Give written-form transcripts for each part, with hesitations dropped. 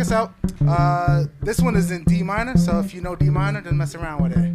this out. This one is in D minor, so if you know D minor, then mess around with it.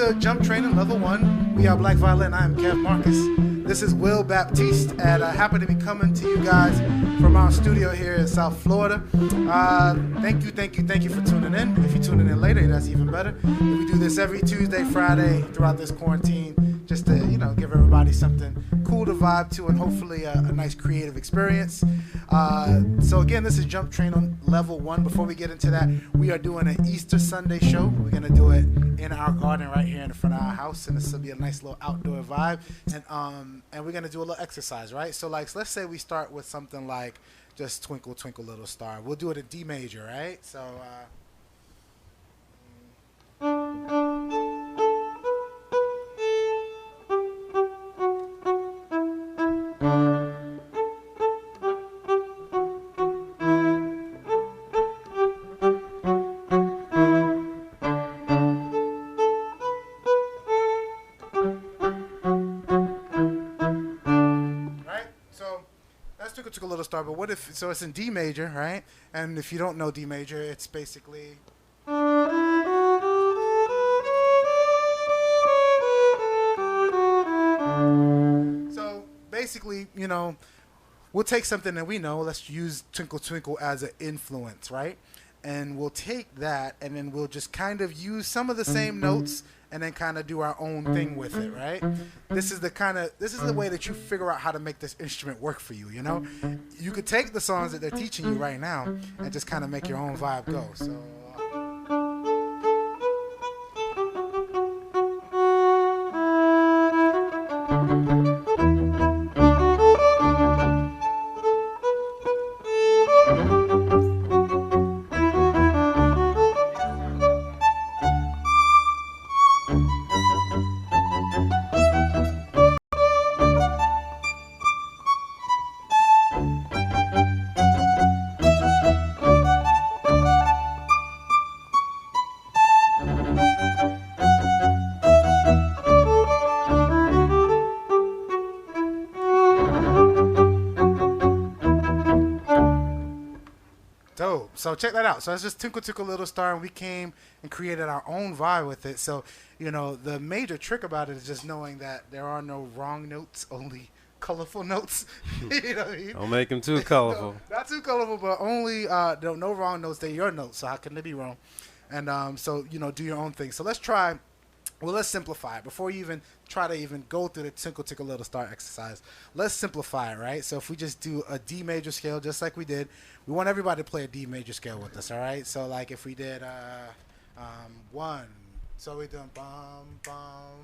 to Jump Training Level 1. We are Black Violin. I am Kev Marcus. This is Will Baptiste, and I happen to be coming to you guys from our studio here in South Florida. Thank you for tuning in. If you're tuning in later, that's even better. We do this every Tuesday, Friday throughout this quarantine, just to, give everybody something cool to vibe to and hopefully a nice creative experience. So again, this is Jump Training Level 1. Before we get into that, we are doing an Easter Sunday show. We're going to do it in our garden right here in front of our house, and this will be a nice little outdoor vibe. And we're going to do a little exercise, right? So like, let's say we start with something like just Twinkle, Twinkle, Little Star. We'll do it in D major, right? So, a little star, but what if, so it's in D major, right? And if you don't know D major, it's basically, so basically, we'll take something that we know, let's use Twinkle Twinkle as an influence, right? And we'll take that and then we'll just kind of use some of the same notes and then kind of do our own thing with it, right? This is the way that you figure out how to make this instrument work for you, You could take the songs that they're teaching you right now and just kind of make your own vibe go. So So check that out. So it's just Twinkle Twinkle Little Star, and we came and created our own vibe with it. So, the major trick about it is just knowing that there are no wrong notes, only colorful notes. You know what I mean? Don't make them too colorful. No, not too colorful, but only no wrong notes. They're your notes, so how can they be wrong? And so, do your own thing. So let's try. Well, let's simplify it. Before you even try to even go through the Twinkle Twinkle Little Star exercise, let's simplify it, right? So if we just do a D major scale, just like we did, we want everybody to play a D major scale with us, all right? So like if we did 1, so we're doing bum, bum,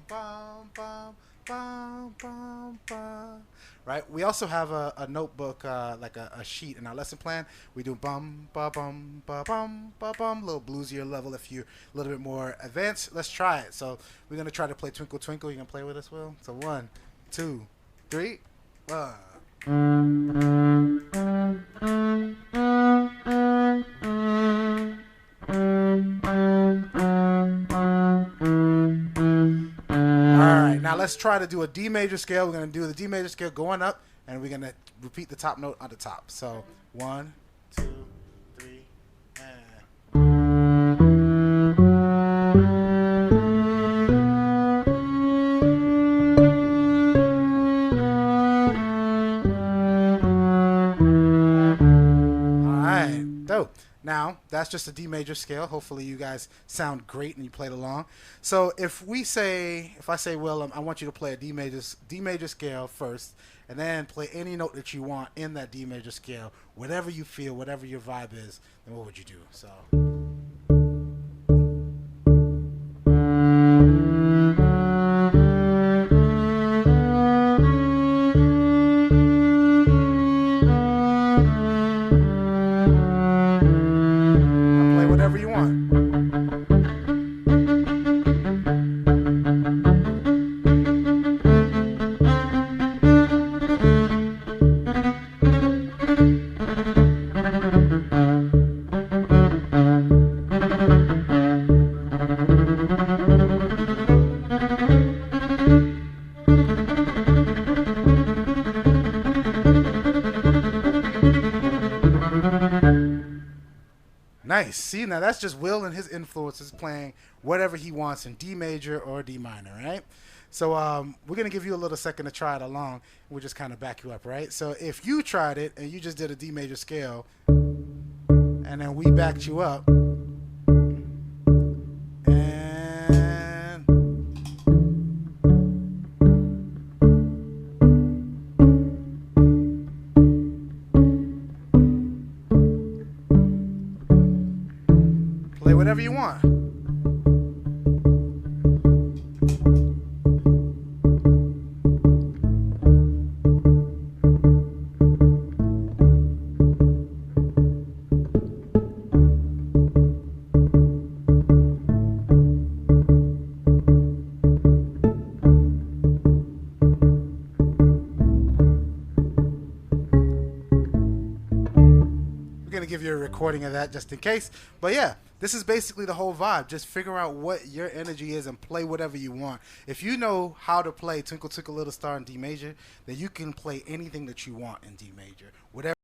bum, bum, bum, bum, bum, right? We also have a notebook, like a sheet in our lesson plan. We do bum, ba, bum, ba, bum, ba, bum, a little bluesier level if you're a little bit more advanced. Let's try it. So we're going to try to play Twinkle Twinkle. You can play with us, Will? So 1, 2, 3, 1. Alright, now let's try to do a D major scale. We're going to do the D major scale going up, and we're going to repeat the top note on the top. So 1, 2, 3, Now, that's just a D major scale. Hopefully you guys sound great and you played along. So if I say, Will, I want you to play a D major scale first, and then play any note that you want in that D major scale, whatever you feel, whatever your vibe is, then what would you do? So. Whatever you want. Nice. See, now that's just Will and his influences playing whatever he wants in D major or D minor, right? So we're going to give you a little second to try it along. We'll just kind of back you up, right? So if you tried it and you just did a D major scale and then we backed you up and play whatever you want. Give you a recording of that just in case, but yeah, this is basically the whole vibe. Just figure out what your energy is and play whatever you want. If you know how to play Twinkle Twinkle Little Star in D major, then you can play anything that you want in D major, whatever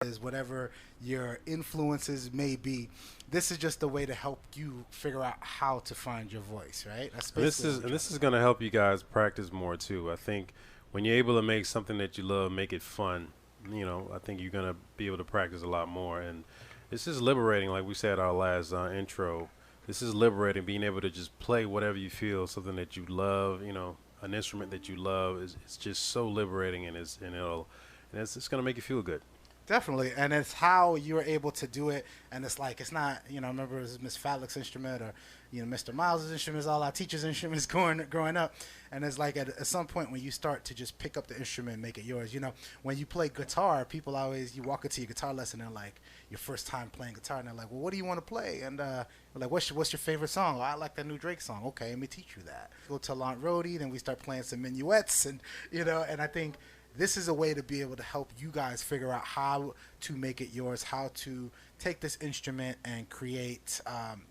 is, whatever your influences may be. This is just a way to help you figure out how to find your voice, right? That's this is going to help you guys practice more too. I think when you're able to make something that you love, make it fun, you know, I think you're going to be able to practice a lot more. And this is liberating, like we said our last intro. This is liberating, being able to just play whatever you feel, something that you love, you know, an instrument that you love. It's just so liberating, and it's going to make you feel good. Definitely, and it's how you're able to do it, and it's like, it's not, you know, remember it was Miss Fallick's instrument or, you know, Mr. Miles' instruments, all our teachers' instruments growing up, and it's like at some point when you start to just pick up the instrument and make it yours, you know, when you play guitar, people always, you walk into your guitar lesson and like, your first time playing guitar, and they're like, well, what do you want to play? And we're like, what's your favorite song? Oh, I like that new Drake song. Okay, let me teach you that. Go to Aunt Rhody, then we start playing some minuets, and, you know, and I think this is a way to be able to help you guys figure out how to make it yours, how to take this instrument and create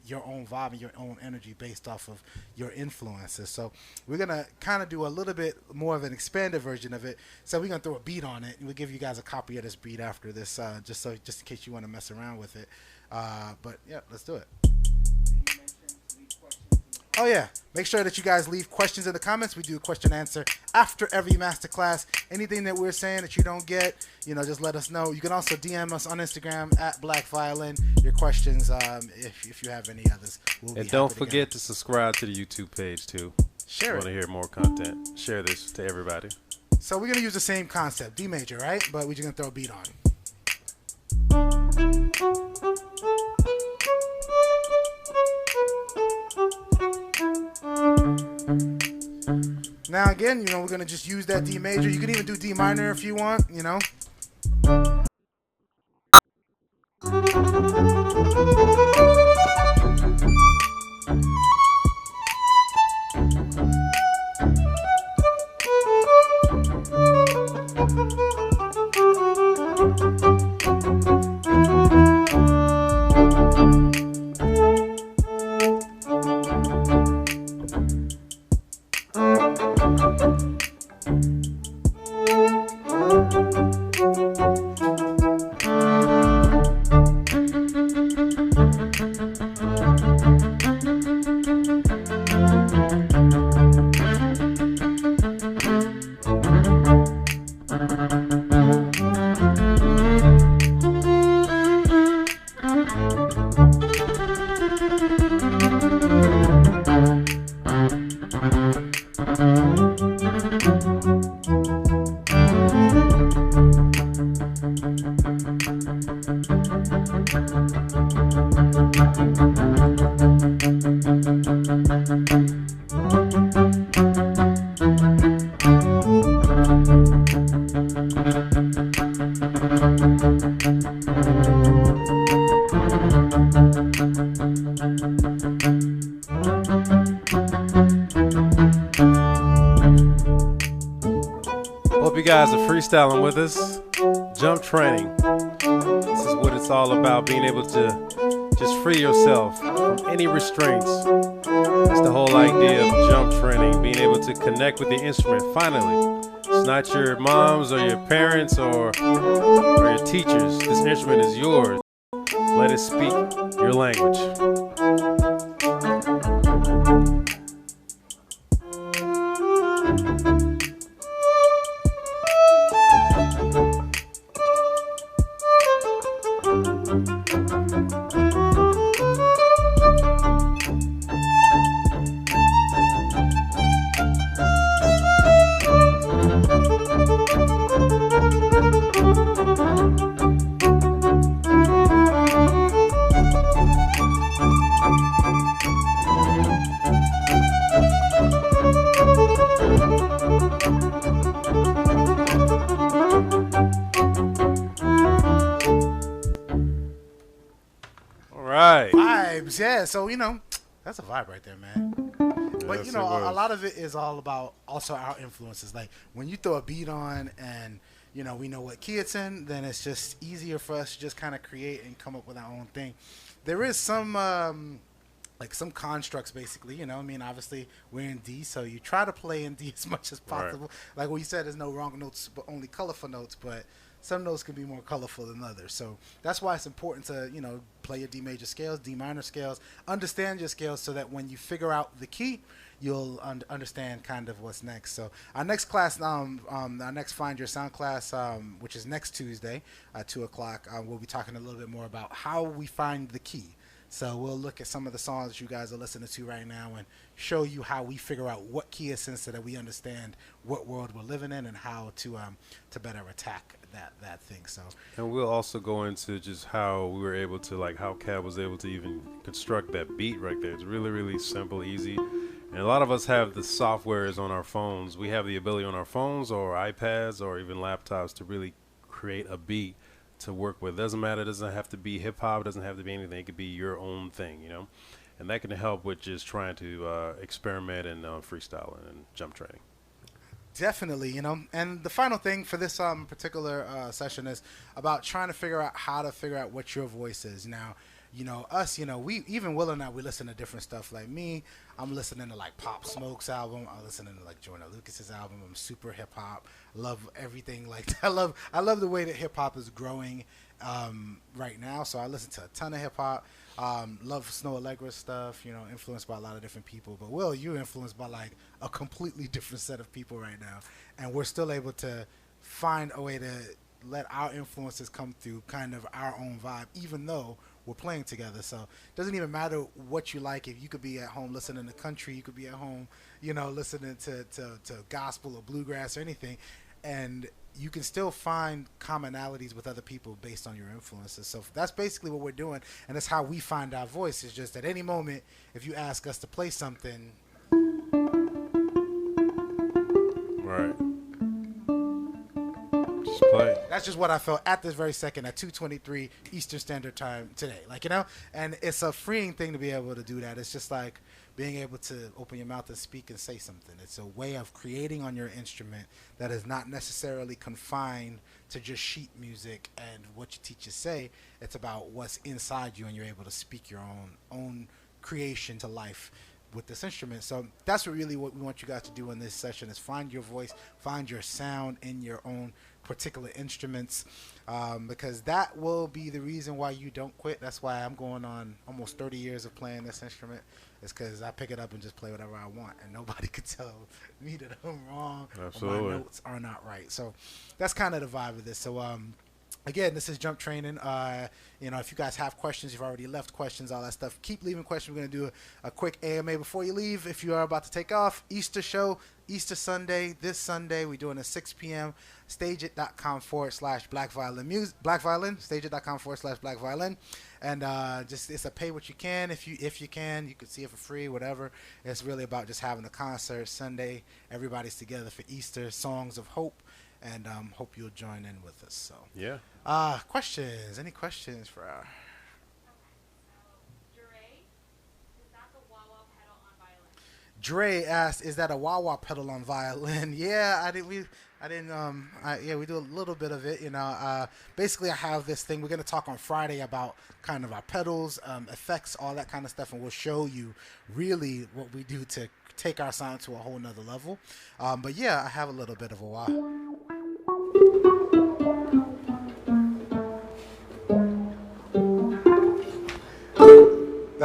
your own vibe and your own energy based off of your influences. So we're going to kind of do a little bit more of an expanded version of it. So we're going to throw a beat on it, and we'll give you guys a copy of this beat after this, just in case you want to mess around with it. But yeah, let's do it. Oh yeah, make sure that you guys leave questions in the comments. We do a question answer after every masterclass. Anything that we're saying that you don't get, you know, just let us know. You can also DM us on Instagram at Black Violin, your questions, if you have any others. And don't forget to subscribe to the YouTube page too. Share it. Want to hear more content? Share this to everybody. So we're gonna use the same concept, D major, right? But we're just gonna throw a beat on. Now again, you know, we're gonna just use that D major. You can even do D minor if you want, you know. Hope you guys are freestyling with us. Jump training. This is what it's all about, being able to just free yourself from any restraints. That's the whole idea of jump training, being able to connect with the instrument finally. It's not your mom's or your parents or your teachers. This instrument is yours. Let it speak your language. Vibes, yeah. So that's a vibe right there, man. But Yes, a lot of it is all about also our influences. Like when you throw a beat on, and we know what key it's in, then it's just easier for us to just kind of create and come up with our own thing. There is some like some constructs, basically. I mean, obviously we're in D, so you try to play in D as much as possible. Like what you said, there's no wrong notes, but only colorful notes. But some notes can be more colorful than others. So that's why it's important to, play your D major scales, D minor scales, understand your scales so that when you figure out the key, you'll understand kind of what's next. So our next class, our next Find Your Sound class, which is next Tuesday at 2 o'clock, we'll be talking a little bit more about how we find the key. So we'll look at some of the songs that you guys are listening to right now and show you how we figure out what key it's in so that we understand what world we're living in and how to better attack that thing. So, and we'll also go into just how we were able to, like, how Cab was able to even construct that beat right there. It's really, really simple, easy. And a lot of us have the softwares on our phones. We have the ability on our phones or iPads or even laptops to really create a beat to work with. Doesn't matter. It doesn't have to be hip hop. It doesn't have to be anything. It could be your own thing, and that can help with just trying to experiment and freestyling and jump training. Definitely, and the final thing for this particular session is about trying to figure out how to figure out what your voice is. Now, us, we, even Will and I, we listen to different stuff. Like me, I'm listening to like Pop Smoke's album. I'm listening to like Jordan Lucas's album. I'm super hip hop. Love everything like that. I love the way that hip hop is growing right now. So I listen to a ton of hip hop. Love Snow Allegra's stuff, influenced by a lot of different people. But Will, you're influenced by like a completely different set of people right now. And we're still able to find a way to let our influences come through kind of our own vibe, even though we're playing together. So it doesn't even matter what you like. If you could be at home listening to country, you could be at home, listening to gospel or bluegrass or anything. And you can still find commonalities with other people based on your influences. So that's basically what we're doing, and that's how we find our voice. It's just at any moment, if you ask us to play something, right, just play. That's just what I felt at this very second at 2:23 Eastern Standard Time today. And it's a freeing thing to be able to do that. It's just like being able to open your mouth and speak and say something. It's a way of creating on your instrument that is not necessarily confined to just sheet music and what your teachers say. It's about what's inside you, and you're able to speak your own creation to life with this instrument. So that's what we want you guys to do in this session, is find your voice, find your sound in your own particular instruments, because that will be the reason why you don't quit. That's why I'm going on almost 30 years of playing this instrument. It's because I pick it up and just play whatever I want, and nobody could tell me that I'm wrong. Absolutely. Or my notes are not right. So that's kind of the vibe of this. So again, this is Jump Training. If you guys have questions, you've already left questions, all that stuff, keep leaving questions. We're going to do a quick AMA before you leave. If you are about to take off, Easter show, Easter Sunday, this Sunday, we're doing a 6 p.m. Stageit.com/Black Violin music. Black Violin. Stageit.com/Black Violin. And it's a pay what you can. If you can, you can see it for free, whatever. It's really about just having a concert Sunday. Everybody's together for Easter, songs of hope. And hope you'll join in with us. So yeah. Questions? Any questions for our? Dre asked, "Is that a wah-wah pedal on violin?" Yeah, we do a little bit of it. Basically, I have this thing. We're gonna talk on Friday about kind of our pedals, effects, all that kind of stuff, and we'll show you really what we do to take our sound to a whole nother level. But yeah, I have a little bit of a wah.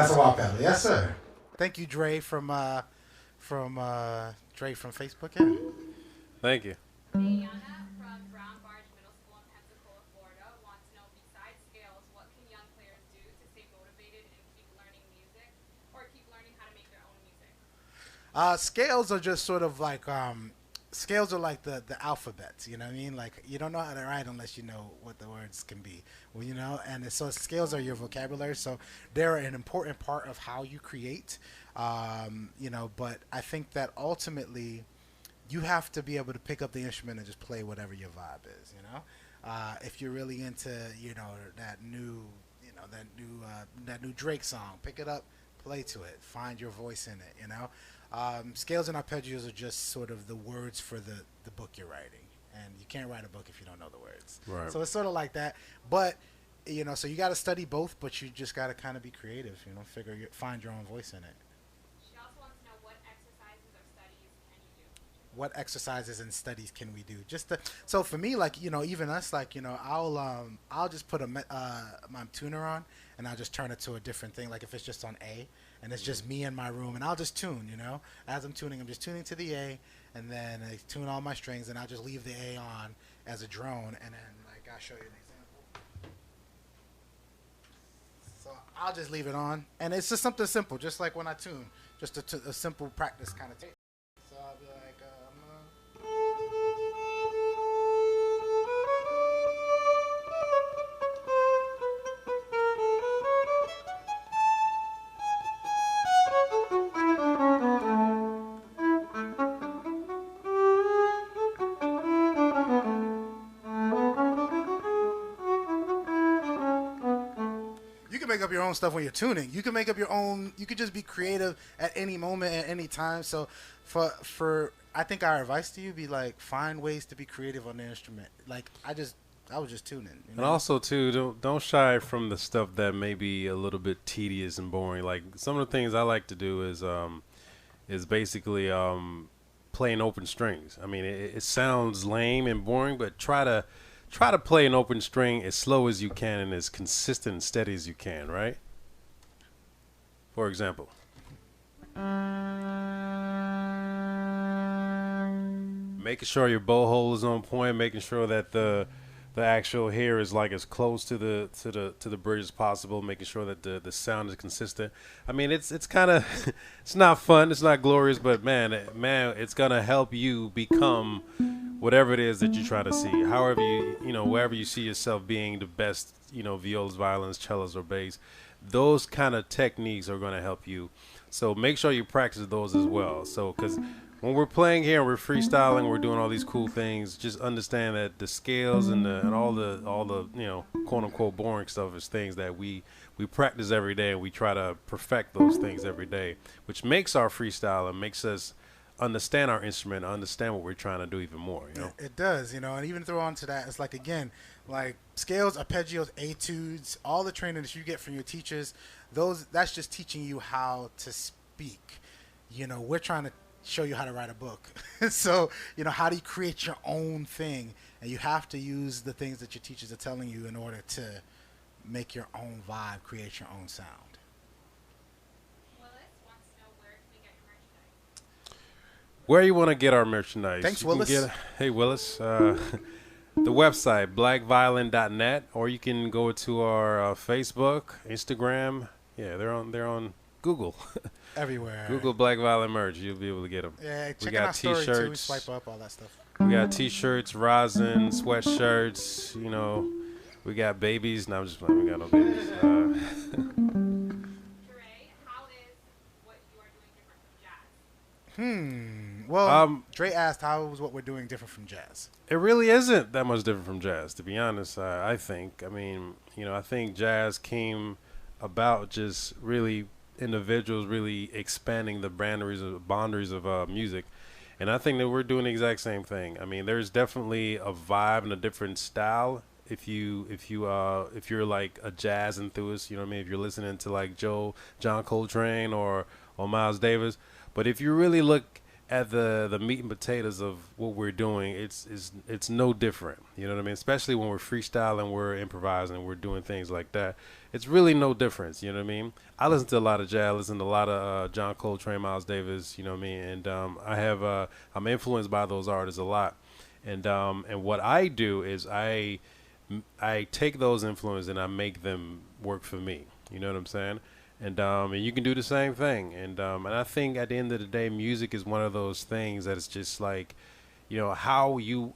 That's a wild pedal. Yes, sir. Thank you, Dre from Dre from Facebook. Yeah. Thank you. Diana from Brown Barge Middle School in Pensacola, Florida, wants to know, besides scales, what can young players do to stay motivated and keep learning music, or keep learning how to make their own music? Scales are just sort of like scales are like the alphabets. You know what I mean? Like you don't know how to write unless you know what the words can be. Well, you know, and so scales are your vocabulary. So they're an important part of how you create. You know, but I think that ultimately you have to be able to pick up the instrument and just play whatever your vibe is. You know, if you're really into that new that new Drake song, pick it up, play to it, find your voice in it. You know. Scales and arpeggios are just sort of the words for the book you're writing, and you can't write a book if you don't know the words. Right. So it's sort of like that, but so you got to study both, but you just got to kind of be creative. Find your own voice in it. She also wants to know, what exercises or studies can you do? What exercises and studies can we do? So for me, like even us, like I'll just put my tuner on, and I'll just turn it to a different thing. Like if it's just on A, and it's just me in my room, and I'll just tune. As I'm tuning, I'm just tuning to the A, and then I tune all my strings, and I'll just leave the A on as a drone, and then like I'll show you an example. So I'll just leave it on, and it's just something simple, just like when I tune, just a simple practice kind of thing. So I'll be like. Make up your own stuff when you're tuning. You can make up your own. You could just be creative at any moment, at any time. So, for I think our advice to you be like, find ways to be creative on the instrument. Like I was just tuning. And also too, don't shy from the stuff that may be a little bit tedious and boring. Like some of the things I like to do is basically playing open strings. I mean, it sounds lame and boring, but try to play an open string as slow as you can and as consistent and steady as you can, right? For example. Making sure your bow hole is on point, making sure that the actual hair is like as close to the bridge as possible, making sure that the sound is consistent. I mean, it's kind of it's not fun, it's not glorious, but man, it's gonna help you become whatever it is that you try to see. However wherever you see yourself being the best, violas, violins, cellos, or bass, those kind of techniques are gonna help you. So make sure you practice those as well. So because when we're playing here and we're freestyling, we're doing all these cool things, just understand that the scales and all the quote unquote boring stuff is things that we practice every day, and we try to perfect those things every day, which makes our freestyle and makes us understand our instrument, understand what we're trying to do even more. It does, and even throw on to that, it's like, again, like scales, arpeggios, etudes, all the training that you get from your teachers, that's just teaching you how to speak. We're trying to show you how to write a book. So, how do you create your own thing? And you have to use the things that your teachers are telling you in order to make your own vibe, create your own sound. Willis wants to know, where can we get your merchandise? Where you want to get our merchandise? Thanks, you Willis. Hey, Willis. The website, blackviolin.net, or you can go to our Facebook, Instagram. Yeah, they're on Google. Everywhere. Google Black Violin merch. You'll be able to get them. Yeah, check we got out our story T-shirts. too. We swipe up all that stuff. We got T-shirts, rosin, sweatshirts. We got babies. No, I'm just playing. We got no babies. Dre, how is what you are doing different from jazz? Well, Dre asked, how is what we're doing different from jazz? It really isn't that much different from jazz, to be honest. I think. I mean, I think jazz came about just really individuals really expanding the boundaries of music, and I think that we're doing the exact same thing. I mean, there's definitely a vibe and a different style if you're like a jazz enthusiast, you know what I mean, if you're listening to like John Coltrane or Miles Davis. But if you really look at the meat and potatoes of what we're doing, it's no different. You know what I mean? Especially when we're freestyling, we're improvising, we're doing things like that. It's really no difference. You know what I mean? I listen to a lot of jazz, I listen to a lot of John Coltrane, Miles Davis. You know what I mean? And I'm influenced by those artists a lot. And what I do is I take those influences and I make them work for me. You know what I'm saying? And you can do the same thing. And I think at the end of the day, music is one of those things that it's just like, you know, how you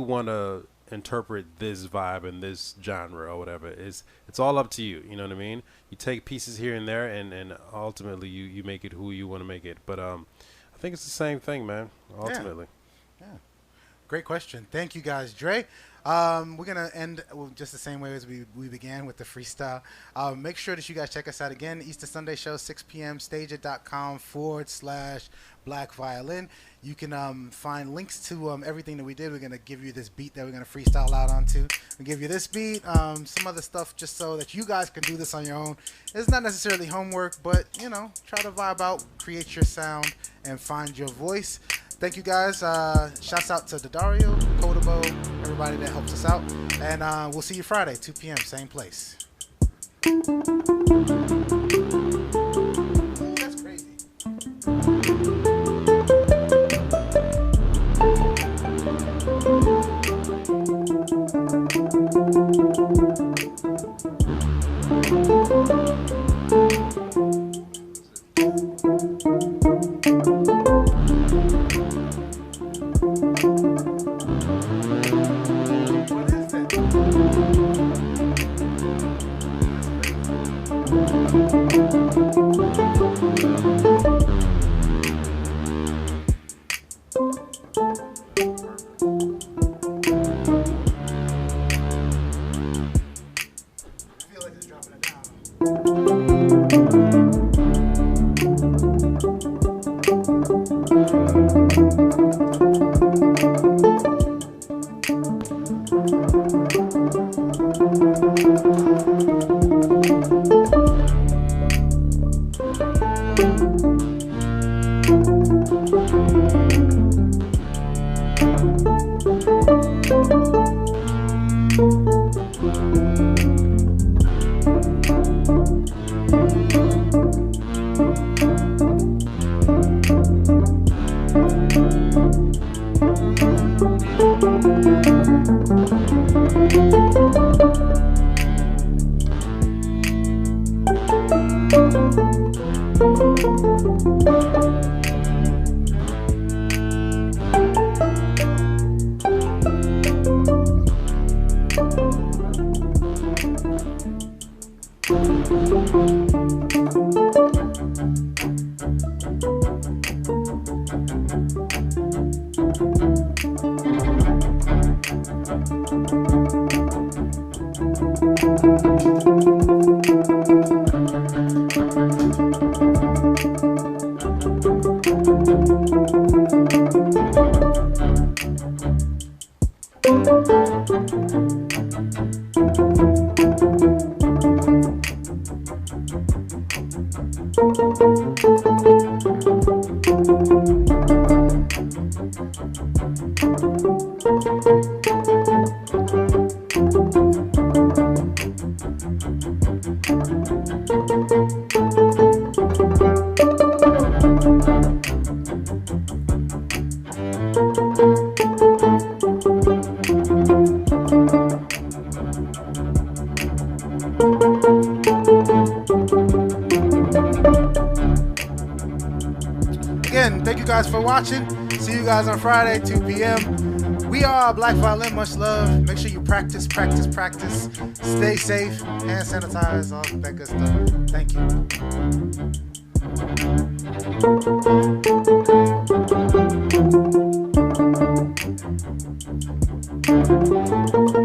want to interpret this vibe and this genre or whatever. It's all up to you. You know what I mean? You take pieces here and there, and ultimately you make it who you want to make it. But I think it's the same thing, man. Ultimately. Yeah. Great question. Thank you, guys. Dre, we're going to end just the same way as we began with the freestyle. Make sure that you guys check us out again. Easter Sunday show, 6 p.m., stageit.com/Black Violin. You can find links to everything that we did. We're going to give you this beat that we're going to freestyle out onto. We'll give you this beat, some other stuff just so that you guys can do this on your own. It's not necessarily homework, but, you know, try to vibe out, create your sound, and find your voice. Thank you, guys. Shouts out to Daddario, Kodabo, everybody that helps us out. And we'll see you Friday, 2 p.m., same place. Ooh, that's crazy. What is that? I feel like it's dropping it down. Again, thank you guys for watching. See you guys on Friday, 2 p.m. We are Black Violin. Much love. Make sure you practice. Stay safe. Hand sanitize, all that good stuff. Thank you.